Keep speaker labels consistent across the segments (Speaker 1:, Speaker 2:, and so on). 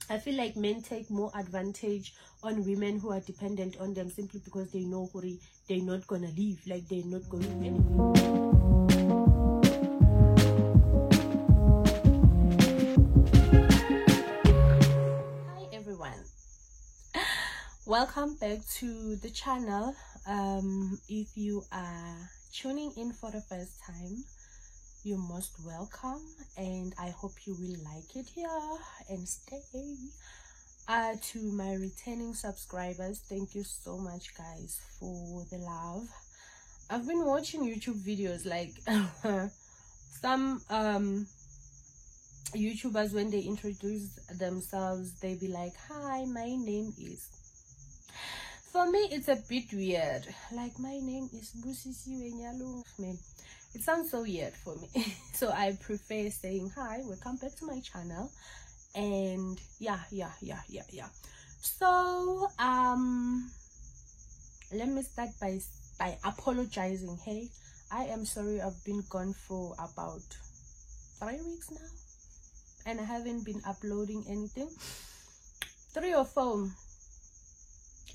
Speaker 1: I feel like men take more advantage on women who are dependent on them simply because they know they're not gonna leave, like they're not going to do anything. Hi everyone, welcome back to the channel. If you are tuning in for the first time, you're most welcome, and I hope you will like it here and stay. To my returning subscribers, thank you so much guys for the love. I've been watching YouTube videos, like some YouTubers, when they introduce themselves, they be like, hi, my name is. For me it's a bit weird, like my name is Busisiwe Nyalung. Man, it sounds so weird for me. So I prefer saying hi, welcome back to my channel. And yeah. So let me start by apologizing. Hey, I am sorry, I've been gone for about 3 weeks now and I haven't been uploading anything. 3 or 4,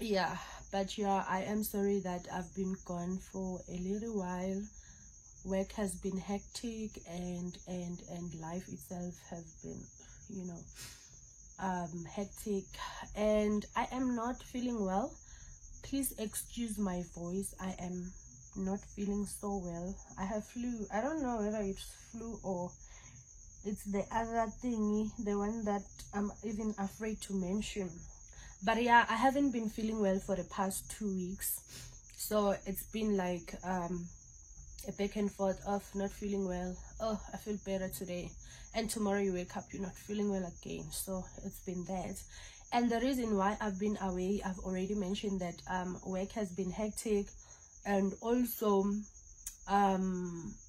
Speaker 1: yeah. But yeah, I am sorry that I've been gone for a little while. Work has been hectic, and life itself have been, you know, hectic, and I am not feeling well. Please excuse my voice. I am not feeling so well. I have flu. I don't know whether it's flu or it's the other thingy, the one that I'm even afraid to mention. But yeah, I haven't been feeling well for the past 2 weeks, so it's been like a back and forth of not feeling well. Oh, I feel better today, and tomorrow you wake up, you're not feeling well again. So it's been that. And the reason why I've been away, I've already mentioned that work has been hectic, and also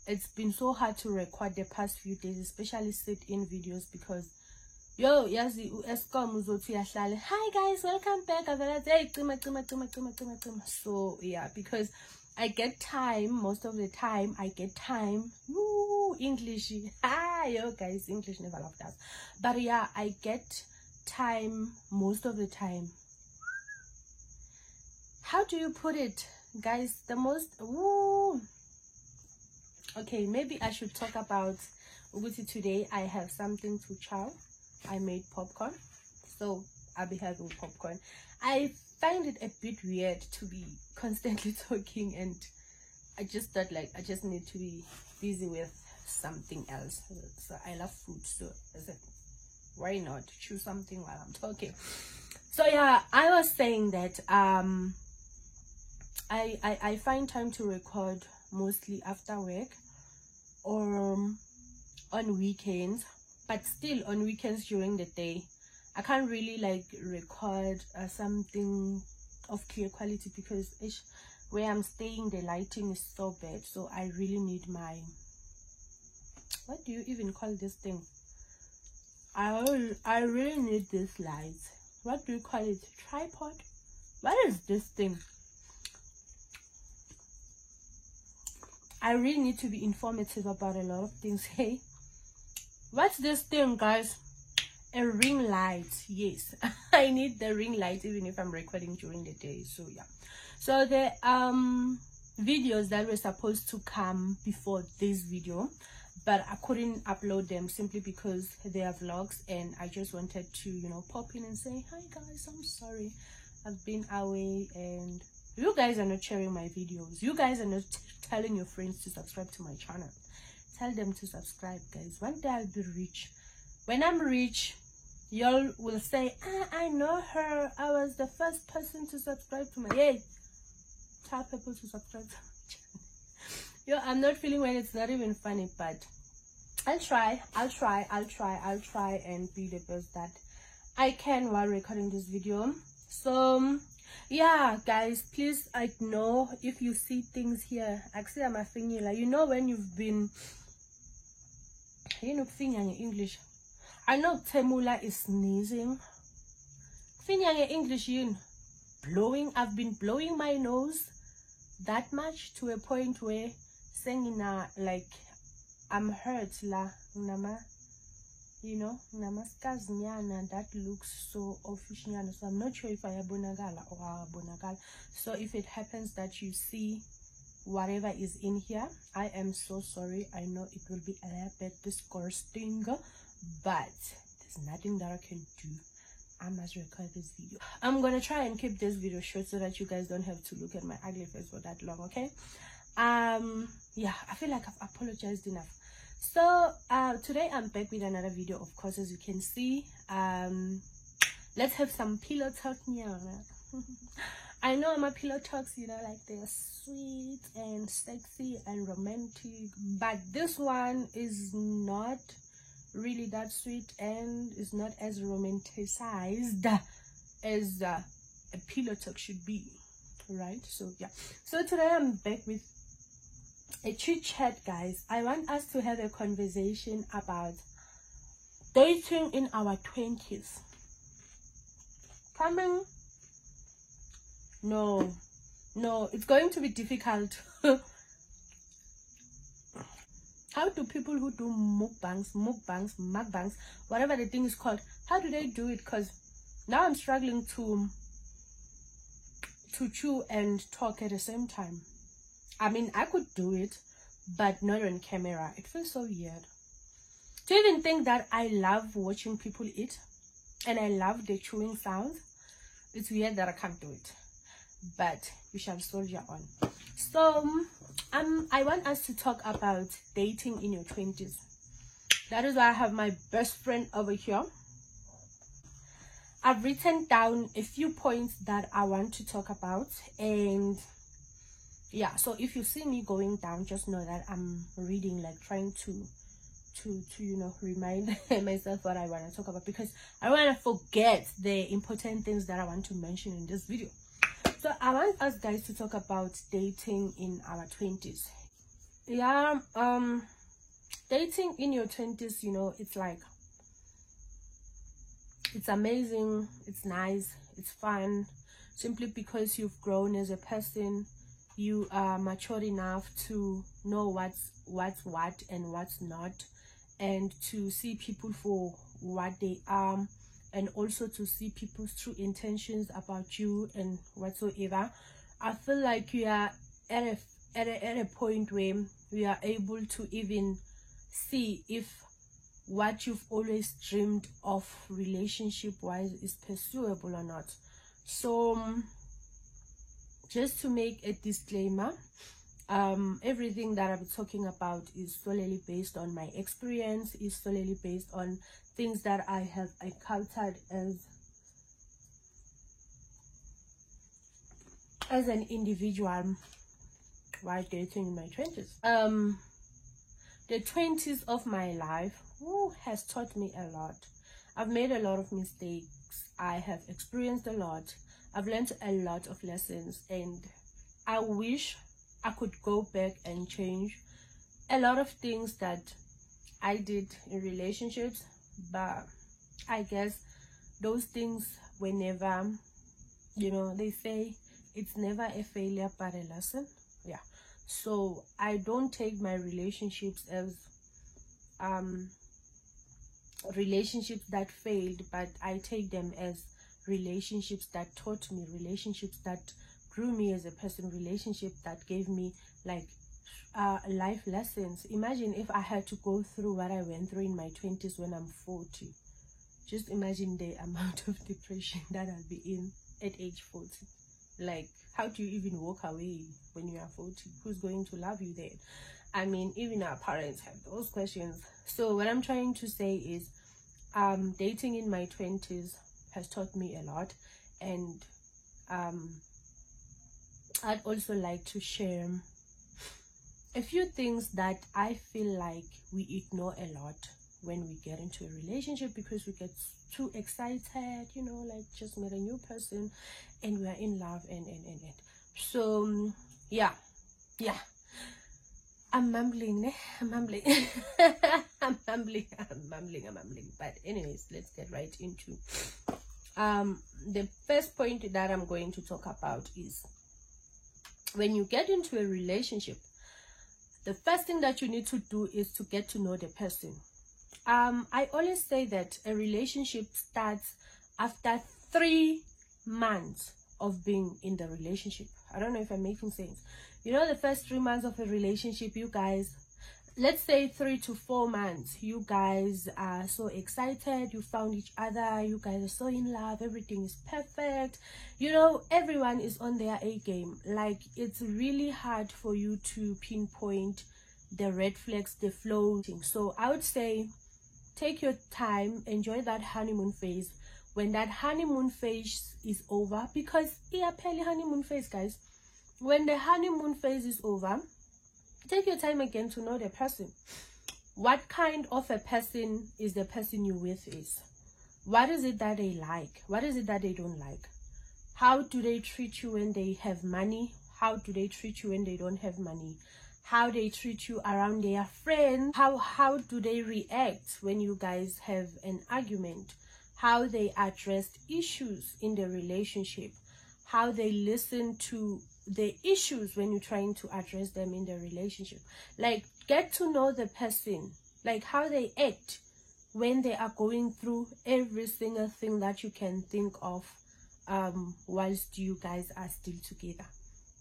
Speaker 1: it's been so hard to record the past few days, especially sit-in videos, because yo yazi Eskom uzothi yahlale, hi guys, welcome back. So yeah, because I get time most of the time. I get time. Woo, English. Ah, yo guys, English never loved us. But yeah, I get time most of the time. How do you put it, guys? The most. Woo. Okay, maybe I should talk about Uguti today. I have something to chow. I made popcorn, so I'll be having popcorn. I find it a bit weird to be constantly talking, and I just thought like I just need to be busy with something else. So I love food, so I said, why not choose something while I'm talking? So yeah, I was saying that I find time to record mostly after work or on weekends, but still on weekends during the day I can't really like record something of clear quality, because where I'm staying the lighting is so bad. So I really need my, what do you even call this thing? I really need this light. What do you call it? Tripod? What is this thing? I really need to be informative about a lot of things. Hey, what's this thing, guys? A ring light. Yes. I need the ring light even if I'm recording during the day. So yeah, so the videos that were supposed to come before this video, but I couldn't upload them simply because they are vlogs, and I just wanted to, you know, pop in and say hi guys, I'm sorry I've been away, and you guys are not sharing my videos. You guys are not telling your friends to subscribe to my channel. Tell them to subscribe, guys. One day I'll be rich. When I'm rich, y'all will say, ah, I know her, I was the first person to subscribe to my, yay, tell people to subscribe to my channel. Yo, I'm not feeling well, it's not even funny, but I'll try and be the best that I can while recording this video. So yeah guys, please ignore if you see things here. Actually, I'm a fingula. You know when you've been, you know, in English, I know Temula is sneezing. English, you know, blowing. I've been blowing my nose that much to a point where saying like I'm hurt la nama you know, namaskazinyana that looks so official. So I'm not sure if I abonagala or abonagala. So if it happens that you see whatever is in here, I am so sorry. I know it will be a little bit disgusting, but there's nothing that I can do. I must record this video. I'm gonna try and keep this video short so that you guys don't have to look at my ugly face for that long, okay? Yeah, I feel like I've apologized enough. So today I'm back with another video, of course, as you can see. Let's have some pillow talk now. I know my pillow talks, you know, like they're sweet and sexy and romantic, but this one is not really that sweet and is not as romanticized as a pillow talk should be, right? So yeah, so today I'm back with a chit chat, guys. I want us to have a conversation about dating in our 20s. Coming? No, it's going to be difficult. How do people who do mukbangs, whatever the thing is called, how do they do it? Because now I'm struggling to chew and talk at the same time. I mean, I could do it, but not on camera. It feels so weird. To even think that I love watching people eat and I love the chewing sounds, it's weird that I can't do it. But we shall soldier on. So I want us to talk about dating in your 20s. That is why I have my best friend over here. I've written down a few points that I want to talk about, and yeah, so if you see me going down, just know that I'm reading, like trying to you know, remind myself what I want to talk about, because I don't want to forget the important things that I want to mention in this video. So I want us guys to talk about dating in our 20s. Yeah, dating in your 20s, you know, it's like, it's amazing, it's nice, it's fun, simply because you've grown as a person. You are mature enough to know what's what and what's not, and to see people for what they are, and also to see people's true intentions about you and whatsoever. I feel like you are at a point where we are able to even see if what you've always dreamed of relationship wise is pursuable or not. So just to make a disclaimer, everything that I'm talking about is solely based on my experience, is solely based on things that I have encountered as an individual while dating in my 20s. The 20s of my life has taught me a lot. I've made a lot of mistakes. I have experienced a lot. I've learned a lot of lessons, and I wish I could go back and change a lot of things that I did in relationships, but I guess those things were never, you know, they say it's never a failure but a lesson. Yeah, so I don't take my relationships as relationships that failed, but I take them as relationships that taught me, relationships that grew me as a person, relationships that gave me like life lessons. Imagine if I had to go through what I went through in my 20s when I'm 40. Just imagine the amount of depression that I'll be in at age 40. Like, how do you even walk away when you are 40? Who's going to love you then? I mean, even our parents have those questions. So what I'm trying to say is, dating in my 20s has taught me a lot, and I'd also like to share a few things that I feel like we ignore a lot when we get into a relationship, because we get too excited, you know, like just met a new person and we're in love and so yeah, I'm mumbling. I'm mumbling. But anyways, let's get right into the first point that I'm going to talk about is, when you get into a relationship, the first thing that you need to do is to get to know the person. I always say that a relationship starts after 3 months of being in the relationship. I don't know if I'm making sense. You know, the first 3 months of a relationship, you guys, let's say 3 to 4 months, you guys are so excited, you found each other, you guys are so in love, everything is perfect, you know, everyone is on their A game. Like, it's really hard for you to pinpoint the red flags, the floating. So I would say take your time, enjoy that honeymoon phase. When that honeymoon phase is over, because honeymoon phase, guys, when the honeymoon phase is over, take your time again to know the person. What kind of a person is the person you with is? What is it that they like? What is it that they don't like? How do they treat you when they have money? How do they treat you when they don't have money? How they treat you around their friends? How do they react when you guys have an argument? How they address issues in the relationship? How they listen to the issues when you're trying to address them in the relationship. Like, get to know the person, like how they act when they are going through every single thing that you can think of whilst you guys are still together.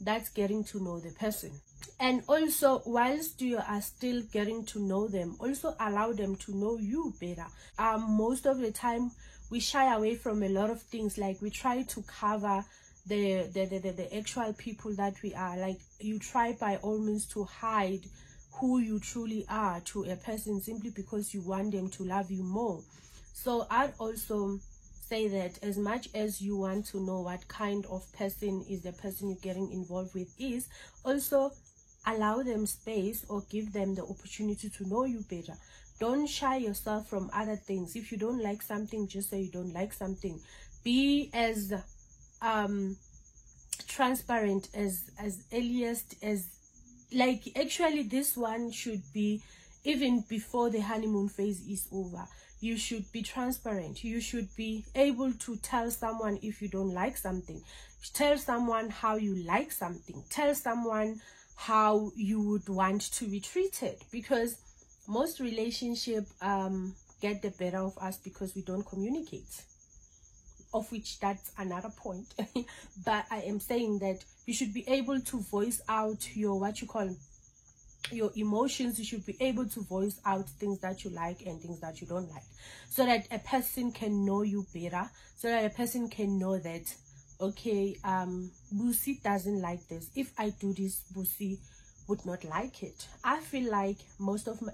Speaker 1: That's getting to know the person. And also, whilst you are still getting to know them, also allow them to know you better. Most of the time we shy away from a lot of things. Like, we try to cover the actual people that we are. Like, you try by all means to hide who you truly are to a person simply because you want them to love you more. So I'd also say that as much as you want to know what kind of person is the person you're getting involved with, is also allow them space or give them the opportunity to know you better. Don't shy yourself from other things. If you don't like something, just say you don't like something. Be as transparent as earliest as, like, actually this one should be even before the honeymoon phase is over. You should be transparent. You should be able to tell someone if you don't like something. Tell someone how you like something. Tell someone how you would want to be treated, because most relationships get the better of us because we don't communicate, of which that's another point. But I am saying that you should be able to voice out your, what you call, your emotions. You should be able to voice out things that you like and things that you don't like, so that a person can know you better, so that a person can know that, okay, Busi doesn't like this. If I do this, Busi would not like it. I feel like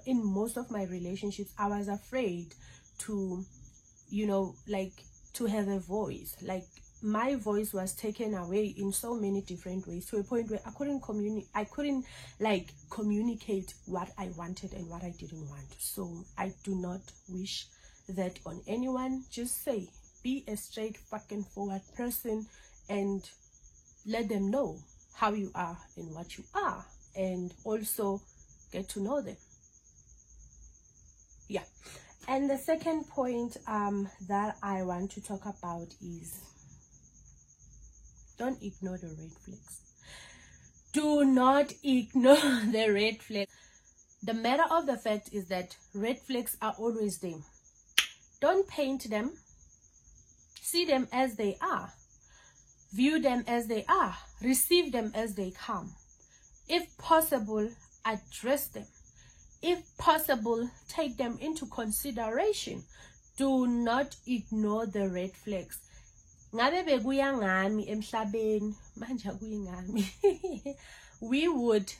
Speaker 1: in most of my relationships, I was afraid to, you know, like, to have a voice. Like, my voice was taken away in so many different ways, to a point where I couldn't communicate what I wanted and what I didn't want. So I do not wish that on anyone. Just say, be a straight fucking forward person and let them know how you are and what you are, and also get to know them. Yeah. And the second point that I want to talk about is, don't ignore the red flags. Do not ignore the red flags. The matter of the fact is that red flags are always there. Don't paint them. See them as they are. View them as they are. Receive them as they come. If possible, address them. If possible, take them into consideration. Do not ignore the red flags. We would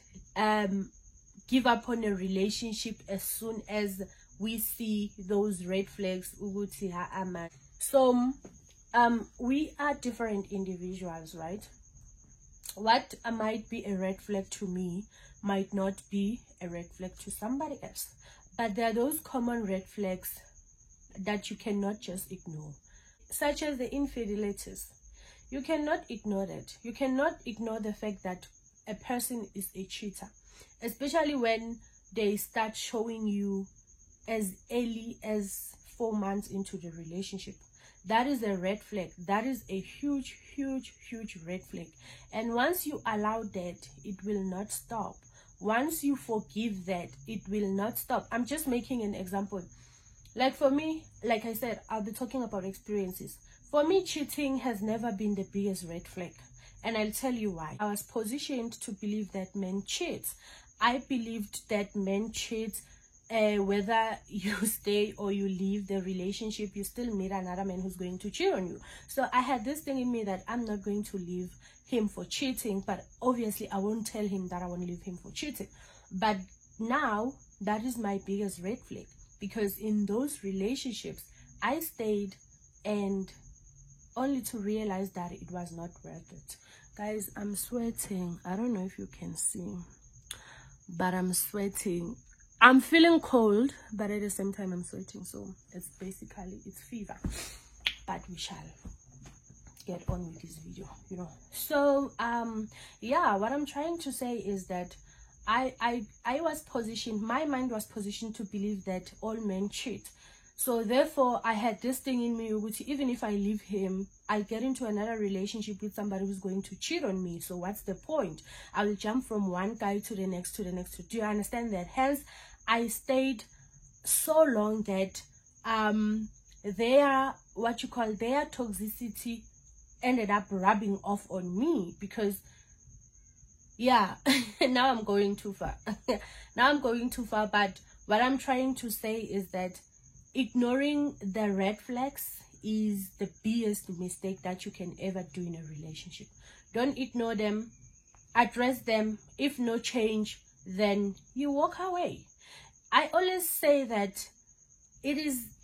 Speaker 1: give up on a relationship as soon as we see those red flags. So we are different individuals, right? What might be a red flag to me might not be a red flag to somebody else. But there are those common red flags that you cannot just ignore, such as the infidelities. You cannot ignore that. You cannot ignore the fact that a person is a cheater, especially when they start showing you as early as 4 months into the relationship. That is a red flag. That is a huge, huge, huge red flag. And once you allow that, it will not stop. Once you forgive that, it will not stop. I'm just making an example. Like for me, like I said, I'll be talking about experiences. For me, cheating has never been the biggest red flag. And I'll tell you why. I was positioned to believe that men cheat. I believed that men cheat. Whether you stay or you leave the relationship, you still meet another man who's going to cheat on you. So I had this thing in me that I'm not going to leave him for cheating, but obviously I won't tell him that I won't leave him for cheating. But now that is my biggest red flag, because in those relationships I stayed, and only to realize that it was not worth it. Guys, I'm sweating. I don't know if you can see, but I'm sweating. I'm feeling cold, but at the same time I'm sweating, so it's fever. But we shall get on with this video, you know. So yeah, what I'm trying to say is that I was positioned, my mind was positioned to believe that all men cheat. So therefore I had this thing in me, which even if I leave him, I get into another relationship with somebody who's going to cheat on me. So what's the point? I will jump from one guy to the next, to the next. Do you understand that? Hence, I stayed so long that their toxicity ended up rubbing off on me, because yeah, now I'm going too far. Now I'm going too far. But what I'm trying to say is that ignoring the red flags is the biggest mistake that you can ever do in a relationship. Don't ignore them, address them. If no change, then you walk away. I always say that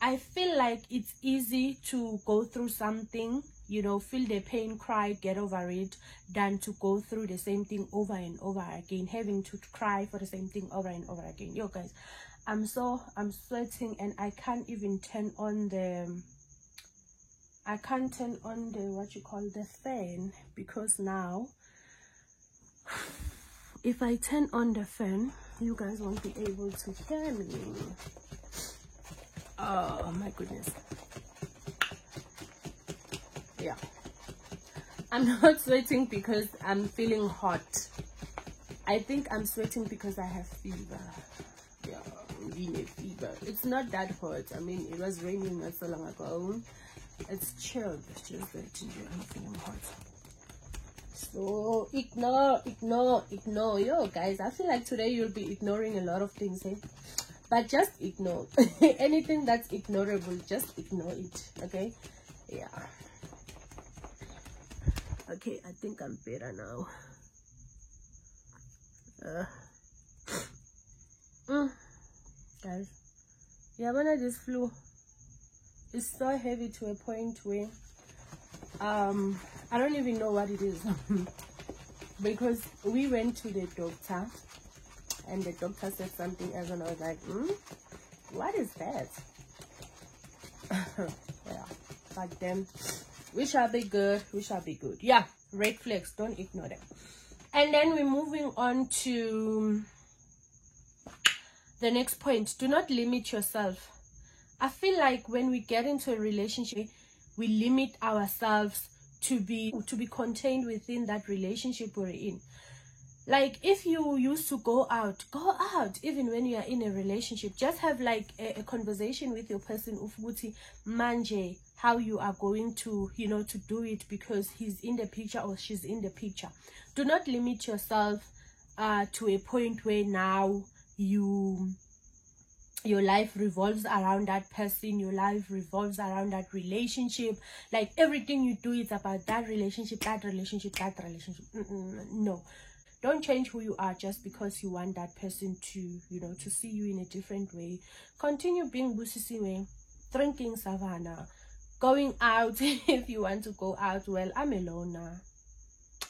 Speaker 1: I feel like it's easy to go through something, you know, feel the pain, cry, get over it, than to go through the same thing over and over again, having to cry for the same thing over and over again. Yo guys, I'm sweating, and I can't even turn on the the fan, because now if I turn on the fan, you guys won't be able to hear me. Oh my goodness. Yeah, I'm not sweating because I'm feeling hot. I think I'm sweating because I have fever. Yeah, really fever. It's not that hot. I mean, it was raining not so long ago. It's chilled. It's just that I'm feeling hot. So ignore. Yo guys, I feel like today you'll be ignoring a lot of things, eh? But just ignore. Anything that's ignorable, just ignore it. Okay? Yeah. Okay, I think I'm better now. Guys, yeah, when this flu is so heavy to a point where I don't even know what it is. Because we went to the doctor, and the doctor said something else, and I was like, what is that? Yeah, but then we shall be good. Yeah, red flags, don't ignore them. And then we're moving on to the next point. Do not limit yourself. I feel like when we get into a relationship, we limit ourselves to be contained within that relationship we're in. Like, if you used to go out. Even when you are in a relationship, just have like a conversation with your person, ufuti manje, how you are going to, you know, to do it, because he's in the picture or she's in the picture. Do not limit yourself to a point where now your life revolves around that person, your life revolves around that relationship. Like, everything you do is about that relationship. No, don't change who you are just because you want that person to, you know, to see you in a different way. Continue being Busisiwe, drinking savannah, going out if you want to go out. Well, I'm alone now.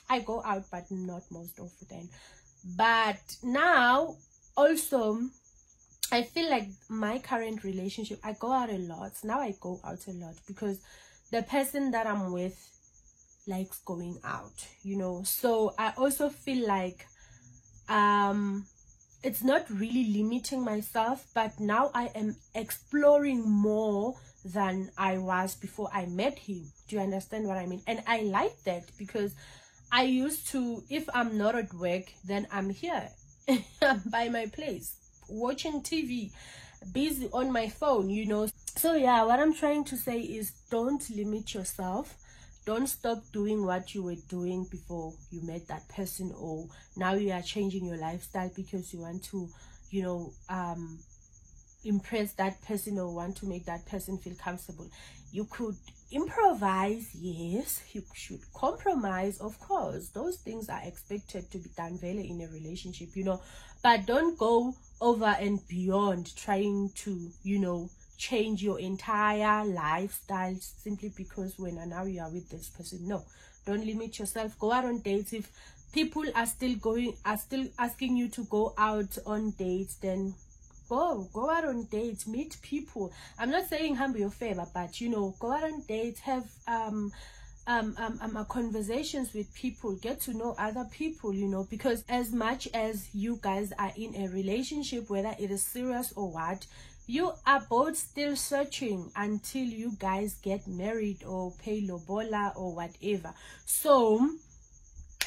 Speaker 1: I go out, but not most of the time. But now also, I feel like my current relationship, I go out a lot. Now I go out a lot because the person that I'm with likes going out, you know. So I also feel like it's not really limiting myself, but now I am exploring more than I was before I met him. Do you understand what I mean? And I like that, because I used to, if I'm not at work, then I'm here by my place watching TV. busy on my phone, you know. So yeah, what I'm trying to say is, don't limit yourself. Don't stop doing what you were doing before you met that person, or now you are changing your lifestyle because you want to, you know, impress that person or want to make that person feel comfortable. You could improvise, yes. You should compromise, of course. Those things are expected to be done really in a relationship, you know. But don't go over and beyond trying to, you know, change your entire lifestyle simply because when now you are with this person. No, don't limit yourself. Go out on dates. If people are still asking you to go out on dates, then go out on dates, meet people. I'm not saying humble your favor, but you know, go out on dates, have conversations with people, get to know other people, you know, because as much as you guys are in a relationship, whether it is serious or what, you are both still searching until you guys get married or pay lobola or whatever. So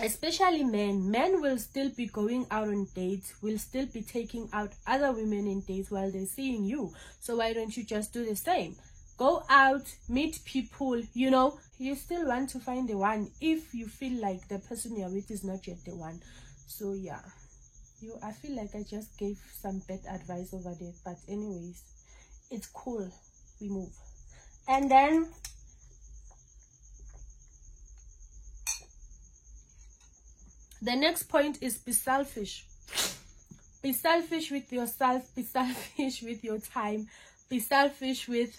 Speaker 1: especially men will still be going out on dates, will still be taking out other women in dates while they're seeing you. So why don't you just do the same? Go out, meet people, you know. You still want to find the one if you feel like the person you're with is not yet the one. So yeah, I feel like I just gave some bad advice over there, but anyways, it's cool. We move. And then the next point is be selfish. Be selfish with yourself. Be selfish with your time. Be selfish with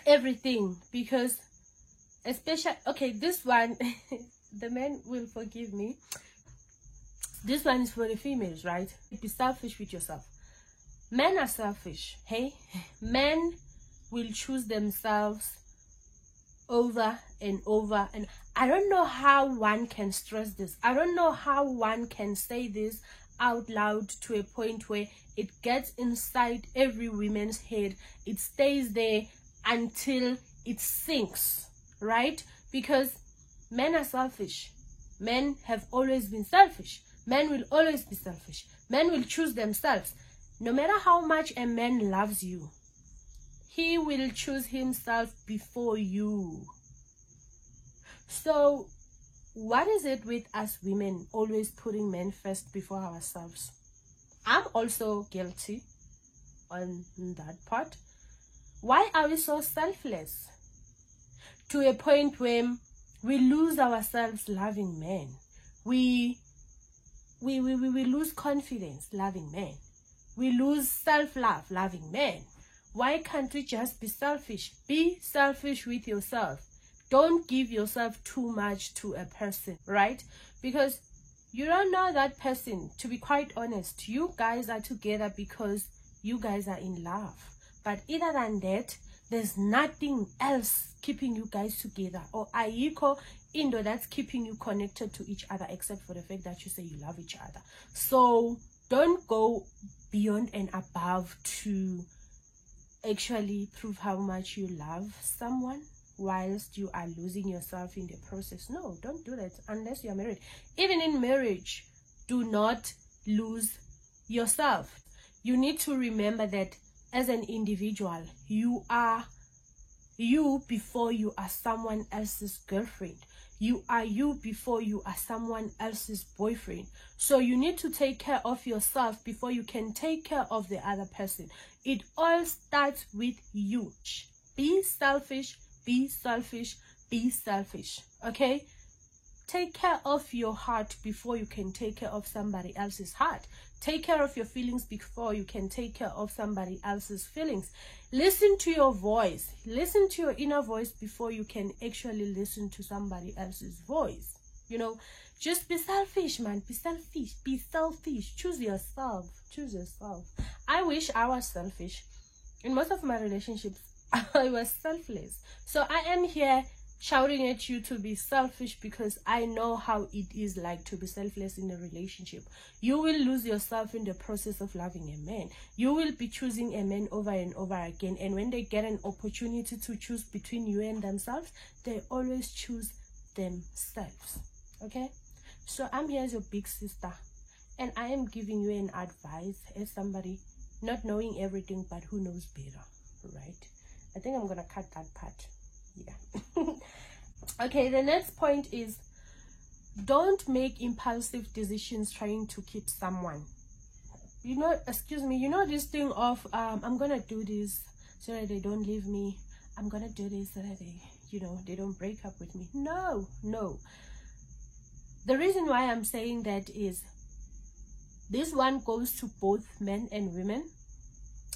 Speaker 1: everything. Because especially, okay, this one, the men will forgive me. This one is for the females, right? Be selfish with yourself. Men are selfish, hey? Men will choose themselves over and over, and I don't know how one can stress this. I don't know how one can say this out loud to a point where it gets inside every woman's head. It stays there until it sinks, right? Because men are selfish. Men have always been selfish. Men will always be selfish. Men will choose themselves. No matter how much a man loves you, he will choose himself before you. So what is it with us women always putting men first before ourselves? I'm also guilty on that part. Why are we so selfless to a point where we lose ourselves loving men? We lose confidence loving men. We lose self-love loving men. Why can't we just be selfish? Be selfish with yourself. Don't give yourself too much to a person, right? Because you don't know that person. To be quite honest, you guys are together because you guys are in love. But other than that, there's nothing else keeping you guys together, or ayiko indo that's keeping you connected to each other, except for the fact that you say you love each other. So don't go beyond and above to actually prove how much you love someone whilst you are losing yourself in the process. No, don't do that unless you are married. Even in marriage, do not lose yourself. You need to remember that as an individual, you are you before you are someone else's girlfriend. You are you before you are someone else's boyfriend. So you need to take care of yourself before you can take care of the other person. It all starts with you. Be selfish, be selfish, be selfish. Okay? Take care of your heart before you can take care of somebody else's heart. Take care of your feelings before you can take care of somebody else's feelings. Listen to your voice. Listen to your inner voice before you can actually listen to somebody else's voice. You know, just be selfish, man. Be selfish. Be selfish. Choose yourself. Choose yourself. I wish I was selfish. In most of my relationships, I was selfless. So I am here shouting at you to be selfish because I know how it is like to be selfless in a relationship. You will lose yourself in the process of loving a man. You will be choosing a man over and over again, and when they get an opportunity to choose between you and themselves, they always choose themselves. Okay? So I'm here as your big sister, and I am giving you an advice as somebody not knowing everything, but who knows better, right? I think I'm gonna cut that part. Yeah. Okay, the next point is, don't make impulsive decisions trying to keep someone. You know, excuse me, you know this thing of I'm gonna do this so that they don't leave me, I'm gonna do this so that they, you know, they don't break up with me. No. The reason why I'm saying that is, this one goes to both men and women.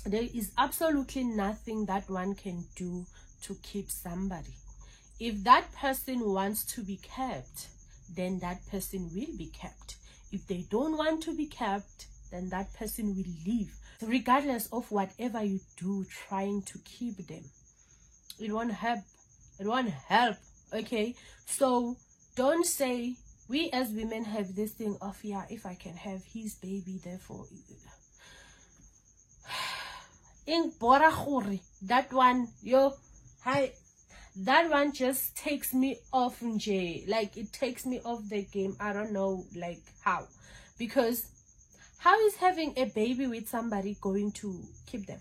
Speaker 1: There is absolutely nothing that one can do to keep somebody. If that person wants to be kept, then that person will be kept. If they don't want to be kept, then that person will leave. Regardless of whatever you do trying to keep them, it won't help. It won't help. Okay, so don't say, we as women have this thing of, yeah, if I can have his baby, therefore in Borahuri, that one, that one just takes me off nje. Like, it takes me off the game. I don't know, like, how. Because how is having a baby with somebody going to keep them?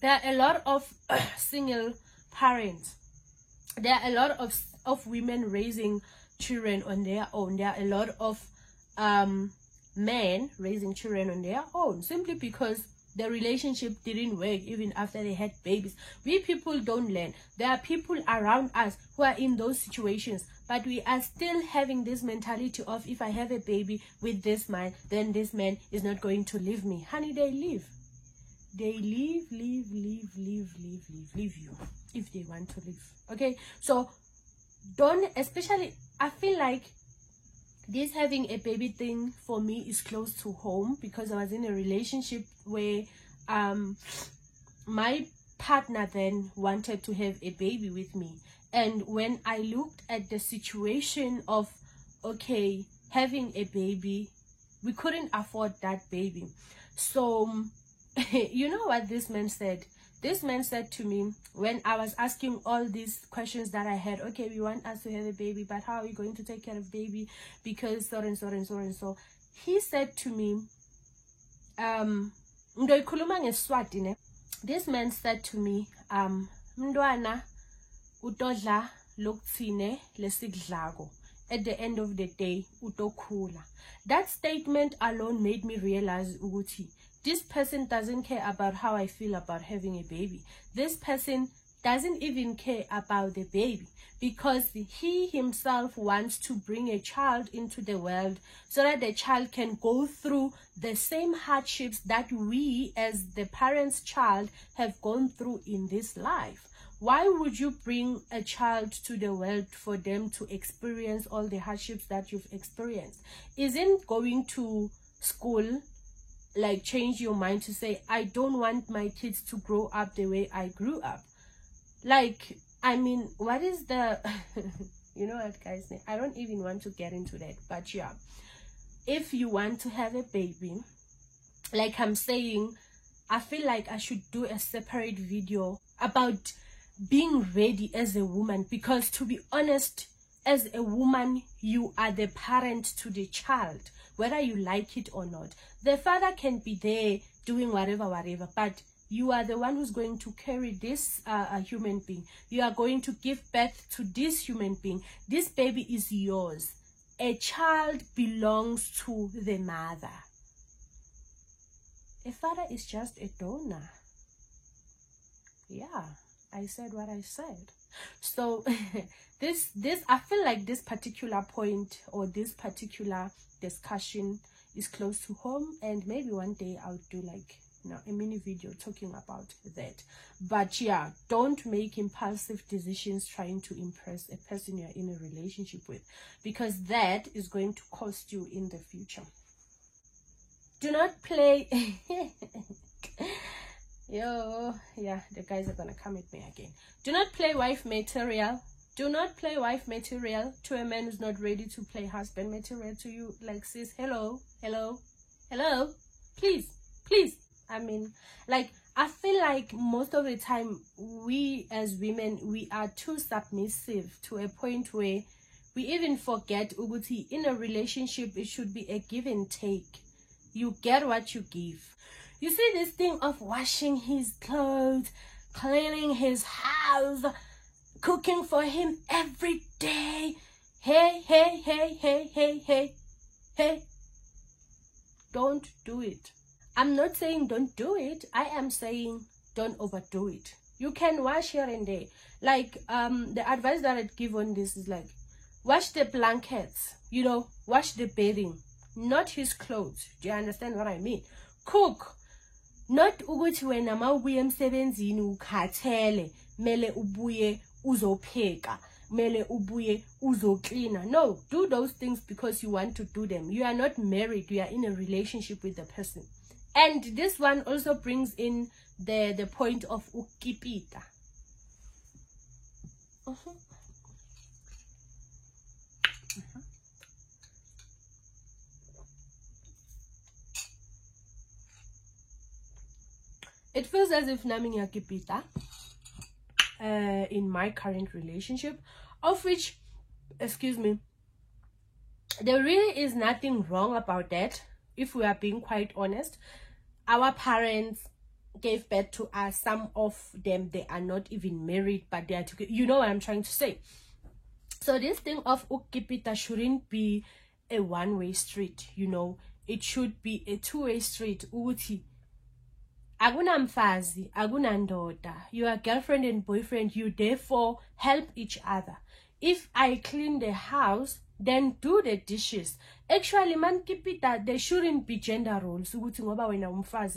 Speaker 1: There are a lot of single parents. There are a lot of women raising children on their own. There are a lot of men raising children on their own, simply because the relationship didn't work even after they had babies. We people don't learn. There are people around us who are in those situations, but we are still having this mentality of, if I have a baby with this man, then this man is not going to leave me. Honey, they leave. They leave you if they want to leave. Okay, so don't, especially, I feel like this having a baby thing for me is close to home, because I was in a relationship where my partner then wanted to have a baby with me. And when I looked at the situation of, okay, having a baby, we couldn't afford that baby. So you know what this man said? This man said to me, when I was asking all these questions that I had, okay, we want us to have a baby, but how are we going to take care of baby? Because so and so and so and so. He said to me, this man said to me, mntwana utodla lokthine lesidlago, at the end of the day utokhula. That statement alone made me realize, ukuthi, this person doesn't care about how I feel about having a baby. This person doesn't even care about the baby, because he himself wants to bring a child into the world so that the child can go through the same hardships that we as the parents' child have gone through in this life. Why would you bring a child to the world for them to experience all the hardships that you've experienced? Isn't going to school like change your mind to say, I don't want my kids to grow up the way I grew up? Like, I mean, what is the you know what, guys, I don't even want to get into that, but yeah, if you want to have a baby, like I'm saying, I feel like I should do a separate video about being ready as a woman, because to be honest, as a woman, you are the parent to the child, whether you like it or not. The father can be there doing whatever, but you are the one who's going to carry this human being. You are going to give birth to this human being. This baby is yours. A child belongs to the mother. A father is just a donor. Yeah, I said what I said. So this I feel like this particular point or this particular discussion is close to home, and maybe one day I'll do like, you know, a mini video talking about that. But yeah, don't make impulsive decisions trying to impress a person you're in a relationship with, because that is going to cost you in the future. Do not play yo, yeah, the guys are gonna come at me again. Do not play wife material. Do not play wife material to a man who's not ready to play husband material to you. Like, sis, hello, please. I mean, like, I feel like most of the time we as women, we are too submissive to a point where We even forget ukuthi in a relationship it should be a give and take. You get what you give. You see this thing of washing his clothes, cleaning his house, cooking for him every day. Hey, hey, hey, hey, hey, hey, hey. Don't do it. I'm not saying don't do it. I am saying don't overdo it. You can wash here and there. Like, the advice that I'd give on this is like, wash the blankets, you know, wash the bedding, not his clothes. Do you understand what I mean? Cook. Not ukuthi wena mawubuye emsebenzini ukhathele, mele ubuye uzopheka, mele ubuye uzoklina. No, do those things because you want to do them. You are not married, you are in a relationship with the person. And this one also brings in the point of ukipita. It feels as if nami ngiyakipita in my current relationship, of which, excuse me, there really is nothing wrong about that. If we are being quite honest, our parents gave birth to us. Some of them, they are not even married, but they are together. You know what I'm trying to say. So this thing of ukipita shouldn't be a one-way street, you know. It should be a two-way street. Uti agunamfazi, agunandoda. You are girlfriend and boyfriend. You therefore help each other. If I clean the house, then do the dishes. Actually, man, keep it that there shouldn't be gender roles.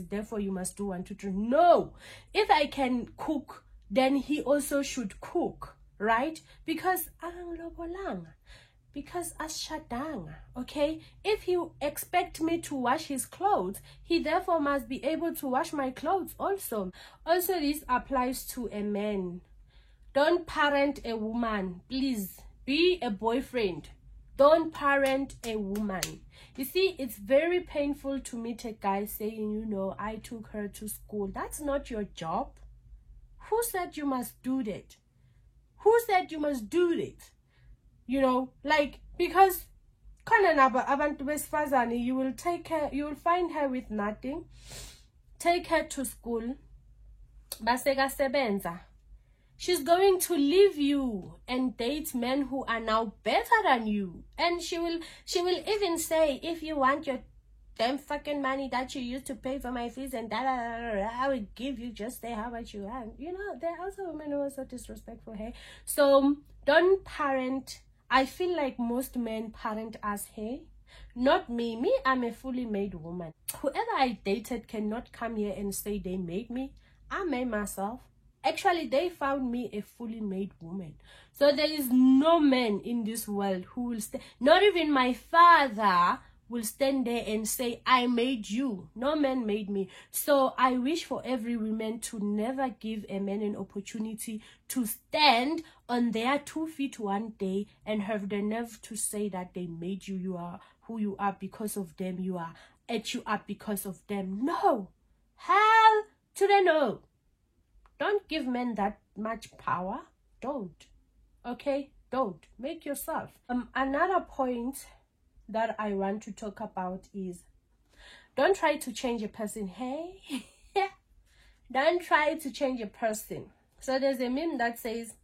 Speaker 1: Therefore, you must do 1, 2, 3. No. If I can cook, then he also should cook, right? Because ashadanga, okay? If you expect me to wash his clothes, he therefore must be able to wash my clothes also. Also, this applies to a man. Don't parent a woman. Please, be a boyfriend. Don't parent a woman. You see, it's very painful to meet a guy saying, you know, I took her to school. That's not your job. Who said you must do that? Who said you must do that? You know, like, because you will take her, you will find her with nothing. Take her to school. Basega sebenza. She's going to leave you and date men who are now better than you. And she will even say, if you want your damn fucking money that you used to pay for my fees and I will give you, just say how much you want. You know, there are also women who are so disrespectful, hey? So don't parent. I feel like most men parent us, hey? Not me. Me, I'm a fully made woman. Whoever I dated cannot come here and say they made me. I made myself. Actually, they found me a fully made woman. So there is no man in this world who will stand, not even my father will stand there and say, I made you. No man made me. So I wish for every woman to never give a man an opportunity to stand on their 2 feet one day and have the nerve to say that they made you. You are who you are because of them. You are ate you up because of them. No. Hell to the no. Don't give men that much power. Don't. Okay? Don't. Make yourself. Another point that I want to talk about is, don't try to change a person. Hey? Don't try to change a person. So there's a meme that says,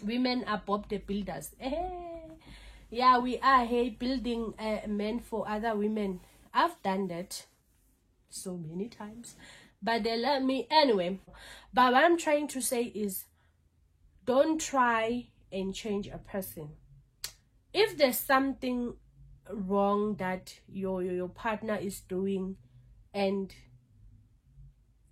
Speaker 1: women are Bob the Builders. Hey. Yeah, we are, hey, building men for other women. I've done that so many times. But they let me anyway. But what I'm trying to say is, don't try and change a person. If there's something wrong that your partner is doing, and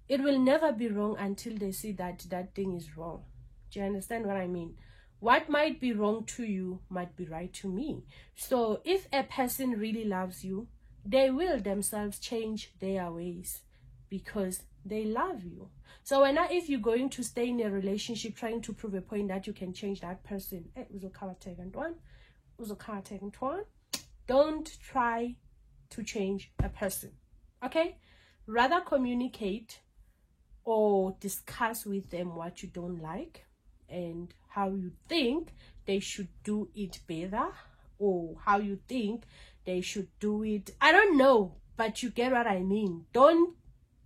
Speaker 1: it will never be wrong until they see that that thing is wrong. Do you understand what I mean? What might be wrong to you might be right to me. So if a person really loves you, they will themselves change their ways, because they love you. So if you're going to stay in a relationship trying to prove a point that you can change that person, don't try to change a person. Okay? Rather communicate or discuss with them what you don't like and how you think they should do it better, or how you think they should do it. I don't know, but you get what I mean. Don't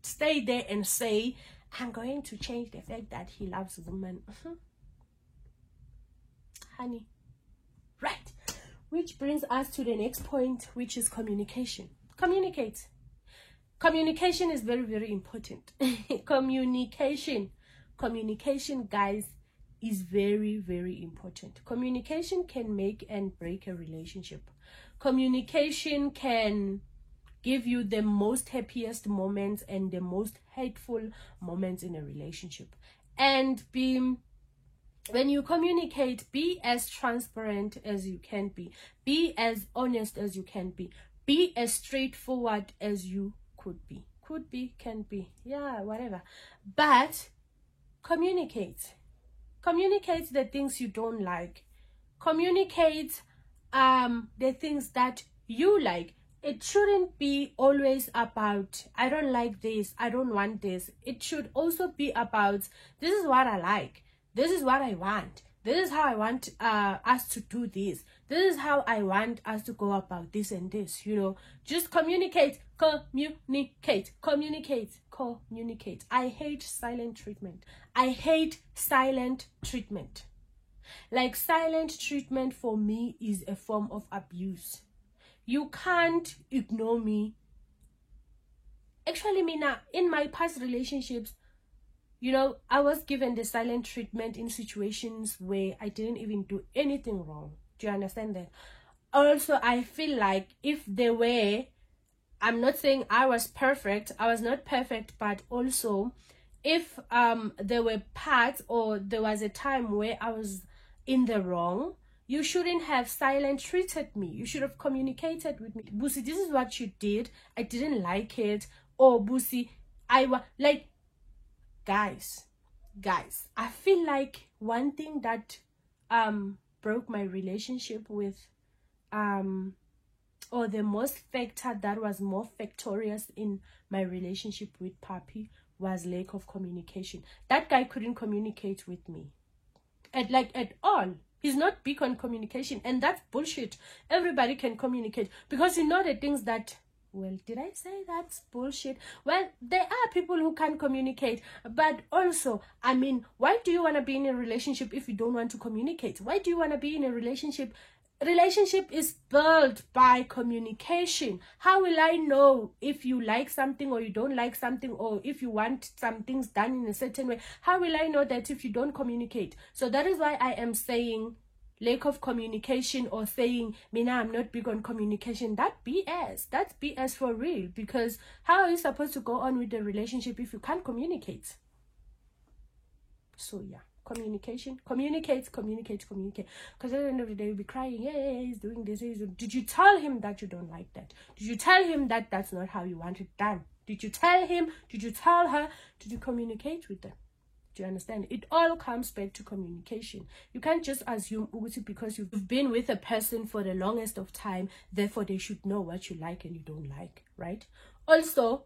Speaker 1: stay there and say, I'm going to change the fact that he loves women. Honey. Right. Which brings us to the next point, which is communication. Communicate. Communication is very, very important. Communication, guys, is very, very important. Communication can make and break a relationship. Communication can give you the most happiest moments and the most hateful moments in a relationship. And when you communicate, be as transparent as you can be. Be as honest as you can be. Be as straightforward as you could be. Could be, can be, yeah, whatever. But communicate. Communicate the things you don't like. Communicate the things that you like. It shouldn't be always about, I don't like this, I don't want this. It should also be about, this is what I like. This is what I want. This is how I want us to do this. This is how I want us to go about this and this, you know. Just communicate, communicate, communicate, communicate. I hate silent treatment. I hate silent treatment. Like, silent treatment for me is a form of abuse. You can't ignore me. Actually, Mina, in my past relationships, you know, I was given the silent treatment in situations where I didn't even do anything wrong. Do you understand that? Also, I feel like if they were, I'm not saying I was perfect, I was not perfect, but also if there were parts or there was a time where I was in the wrong, you shouldn't have silent treated me. You should have communicated with me. Busi, this is what you did. I didn't like it. Or Busi, like, guys, I feel like one thing that broke my relationship with or the most factor that was more factorious in my relationship with Papi was lack of communication. That guy couldn't communicate with me at all. He's not big on communication, and that's bullshit. Everybody can communicate, because you know the things that, well, did I say that's bullshit? Well, there are people who can communicate, but also, I mean, why do you want to be in a relationship if you don't want to communicate? Why do you want to be in a relationship? Relationship is built by communication. How will I know if you like something or you don't like something, or if you want some things done in a certain way? How will I know that if you don't communicate? So that is why I am saying lack of communication, or saying, Mina, I'm not big on communication. That's BS for real. Because how are you supposed to go on with the relationship if you can't communicate? So yeah, communication, communicate. Because at the end of the day, you'll be crying, hey, he's doing this. Did you tell him that you don't like that? Did you tell him that that's not how you want it done? Did you tell him? Did you tell her? Did you communicate with them? Do you understand? It all comes back to communication. You can't just assume because you've been with a person for the longest of time, therefore they should know what you like and you don't like, right? Also,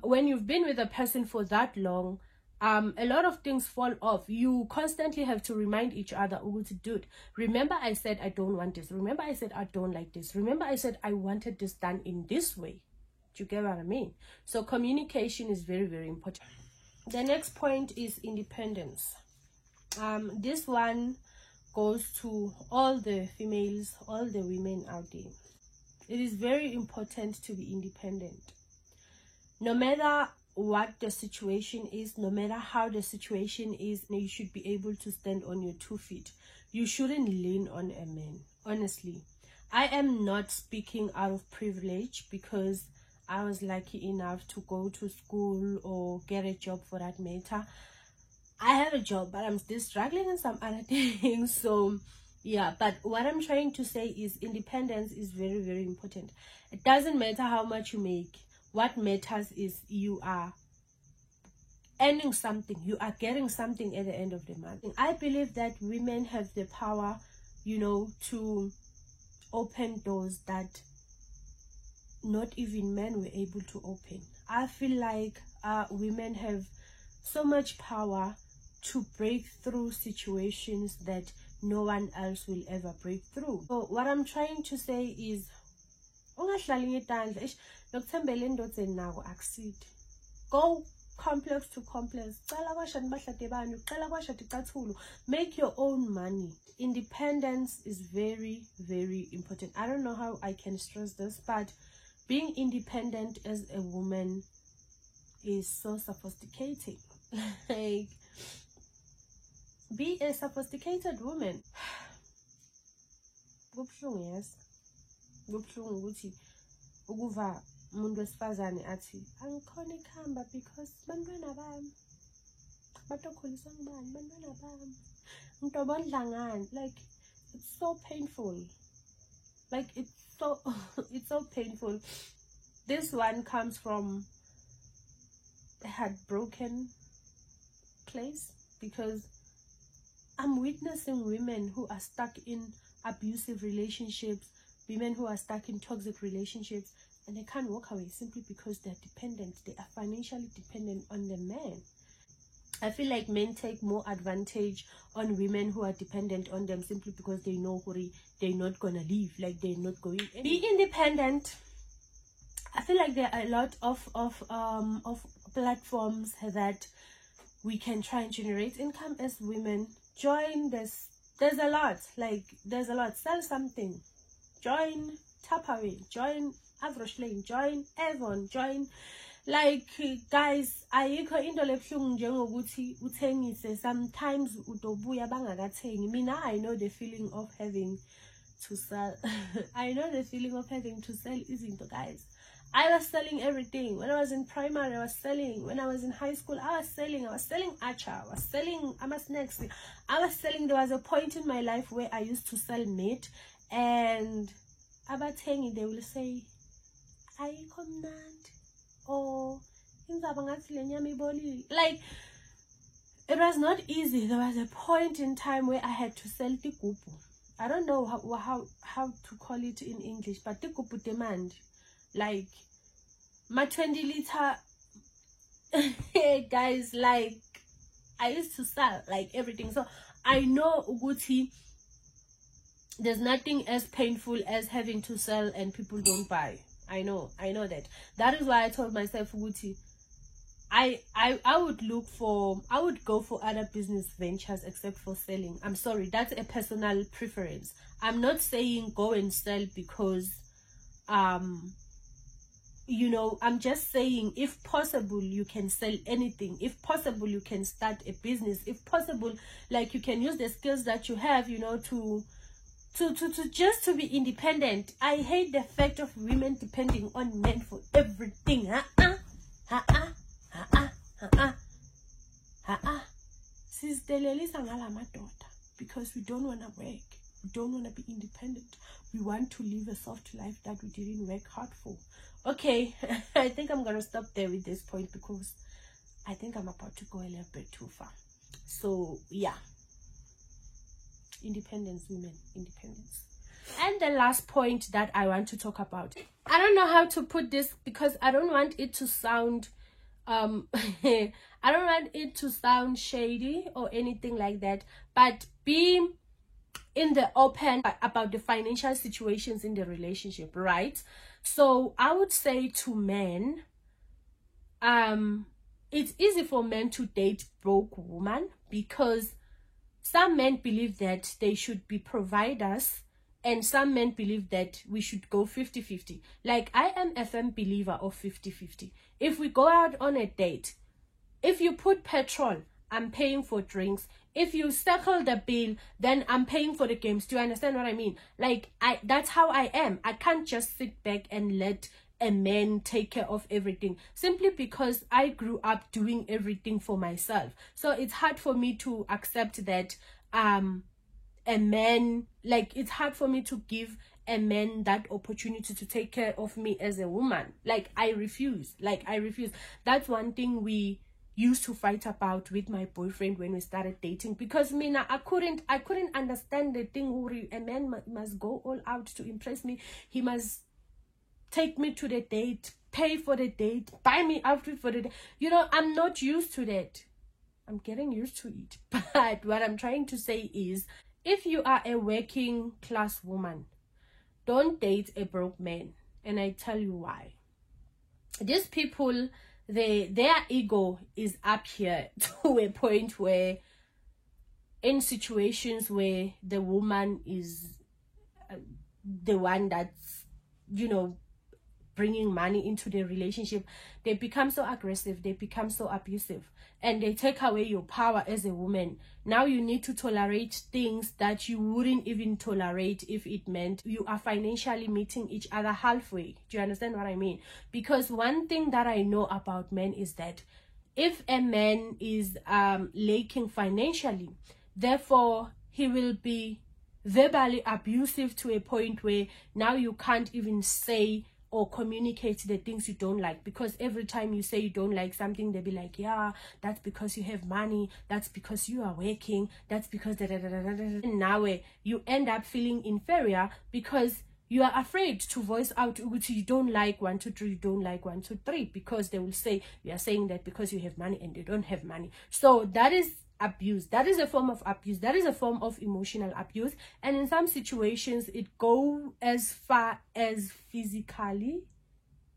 Speaker 1: when you've been with a person for that long, a lot of things fall off. You constantly have to remind each other, dude, remember I said I don't want this. Remember I said I don't like this. Remember I said I wanted this done in this way. Do you get what I mean? So communication is very, very important. The next point is independence. This one goes to all the females, all the women out there. It is very important to be independent. No matter what the situation is, no matter how the situation is, you should be able to stand on your 2 feet. You shouldn't lean on a man. Honestly, I am not speaking out of privilege, because I was lucky enough to go to school or get a job for that matter. I have a job, but I'm still struggling in some other things. So yeah, but what I'm trying to say is independence is very, very important. It doesn't matter how much you make. What matters is you are earning something. You are getting something at the end of the month. I believe that women have the power, you know, to open doors that not even men were able to open. I feel like women have so much power to break through situations that no one else will ever break through. So what I'm trying to say is, go complex to complex. Make your own money. Independence is very, very important. I don't know how I can stress this, but being independent as a woman is so sophisticated. Like, be a sophisticated woman. Yes. Ukuva umuntu wesifazane athi angikhona ikhamba because bantwana bami batokhuliswa ngubani bantwana bami ngitobondla ngani. Like, it's so painful. Like, it's so painful. This one comes from a heartbroken place, because I'm witnessing women who are stuck in abusive relationships, women who are stuck in toxic relationships, and they can't walk away simply because they're dependent. They are financially dependent on the man. I feel like men take more advantage on women who are dependent on them simply because they know they're not gonna leave, like they're not going anywhere. Be independent. I feel like there are a lot of platforms that we can try and generate income as women. Join this. There's a lot. Like, there's a lot. Sell something. Join Tupperware. Join Avrosh Lane. Join Avon. Join, like, guys, ayikho into lebuhlungu njengokuthi uthengise. Sometimes udobuya bangakathengi. Mina, I know the feeling of having to sell. I know the feeling of having to sell izinto, guys. I was selling everything. When I was in primary, I was selling. When I was in high school, I was selling. I was selling acha. I was selling snacks. I was selling. There was a point in my life where I used to sell meat, and abathengi, they will say, ayikho mnandi, or like, it was not easy. There was a point in time where I had to sell tigupu. I don't know how to call it in English, but tigupu demand. Like, my 20 liter guys, like, I used to sell like everything. So I know Uguti, there's nothing as painful as having to sell and people don't buy. I know that. That is why I told myself, Uguti, I would go for other business ventures except for selling. I'm sorry, that's a personal preference. I'm not saying go and sell because you know, I'm just saying, if possible, you can sell anything. If possible, you can start a business. If possible, like, you can use the skills that you have, you know, to just to be independent. I hate the fact of women depending on men for everything. Because we don't want to work. We don't want to be independent. We want to live a soft life that we didn't work hard for. Okay, I think I'm going to stop there with this point because I think I'm about to go a little bit too far. So, yeah. Independence, women. Independence. And the last point that I want to talk about. I don't know how to put this because I don't want it to sound... I don't want it to sound shady or anything like that. But be in the open about the financial situations in the relationship, right? So I would say to men, it's easy for men to date broke women because some men believe that they should be providers and some men believe that we should go 50-50. Like, I am a firm believer of 50-50. If we go out on a date, if you put petrol, I'm paying for drinks. If you settle the bill, then I'm paying for the games. Do you understand what I mean? Like, that's how I am. I can't just sit back and let a man take care of everything simply because I grew up doing everything for myself. So it's hard for me to accept that a man, like, it's hard for me to give a man that opportunity to take care of me as a woman. Like, I refuse. That's one thing we used to fight about with my boyfriend when we started dating, because I couldn't understand the thing where a man must go all out to impress me. He must take me to the date, pay for the date, buy me outfit for the date. You know, I'm not used to that. I'm getting used to it. But what I'm trying to say is, if you are a working class woman, don't date a broke man. And I tell you why. These people, their ego is up here to a point where in situations where the woman is the one that's, you know, bringing money into the relationship, they become so aggressive, they become so abusive, and they take away your power as a woman. Now you need to tolerate things that you wouldn't even tolerate if it meant you are financially meeting each other halfway. Do you understand what I mean? Because one thing that I know about men is that if a man is lacking financially, therefore he will be verbally abusive to a point where now you can't even say or communicate the things you don't like, because every time you say you don't like something, they'll be like, yeah, that's because you have money, that's because you are working, that's because and now you end up feeling inferior because you are afraid to voice out which you don't like 1 2 3, you don't like 1 2 3, because they will say you are saying that because you have money and they don't have money. So that is abuse. That is a form of abuse. That is a form of emotional abuse, and in some situations it goes as far as physically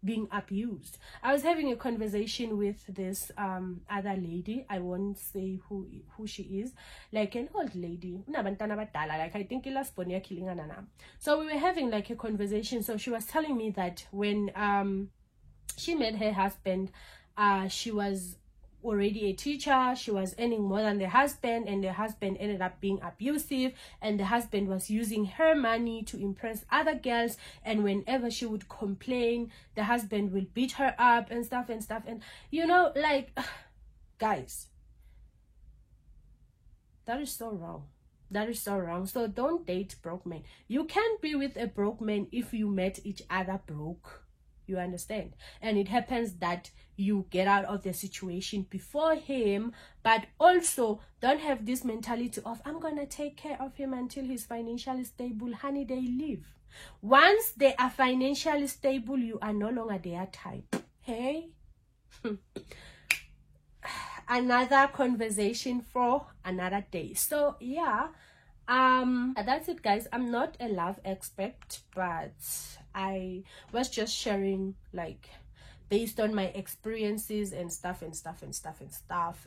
Speaker 1: being abused. I was having a conversation with this other lady. I won't say who she is, like an old lady, like I think killing. So we were having like a conversation. So she was telling me that when she met her husband, she was already a teacher, she was earning more than the husband, and the husband ended up being abusive, and the husband was using her money to impress other girls, and whenever she would complain, the husband will beat her up and stuff, and you know, like, guys, that is so wrong. That is so wrong. So don't date broke men. You can't be with a broke man if you met each other broke. You understand? And it happens that you get out of the situation before him, but also don't have this mentality of, I'm gonna take care of him until he's financially stable. Honey, they leave. Once they are financially stable, you are no longer their type. Hey? Another conversation for another day. So yeah, that's it, guys. I'm not a love expert, but I was just sharing, like, based on my experiences and stuff,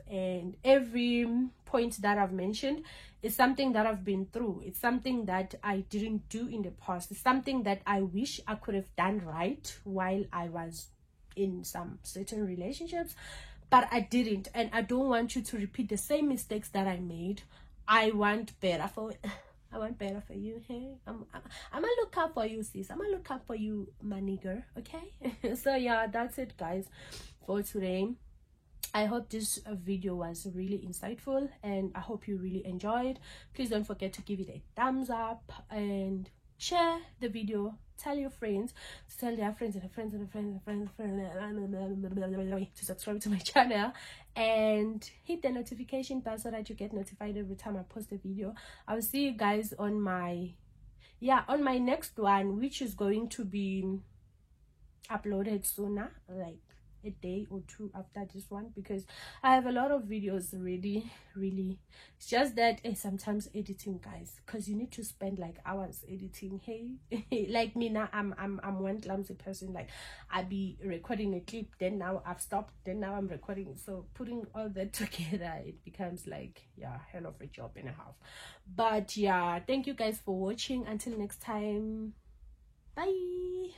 Speaker 1: and every point that I've mentioned is something that I've been through. It's something that I didn't do in the past. It's something that I wish I could have done right while I was in some certain relationships, but I didn't, and I don't want you to repeat the same mistakes that I made. I want better for you. Hey, I'm gonna look out for you, sis. I'm gonna look out for you, my nigger. Okay. So yeah, that's it, guys, for today. I hope this video was really insightful, and I hope you really enjoyed. Please don't forget to give it a thumbs up and share the video. Tell your friends, tell their friends and friends and friends and friends to subscribe to my channel and hit the notification bell so that you get notified every time I post a video. I'll see you guys on my next one, which is going to be uploaded sooner, like a day or two after this one, because I have a lot of videos really. It's just that sometimes editing, guys, because you need to spend like hours editing. Hey, like me now, I'm one clumsy person. Like, I be recording a clip, then now I've stopped, then now I'm recording. So putting all that together, it becomes like, yeah, hell of a job and a half. But yeah, thank you guys for watching. Until next time, bye.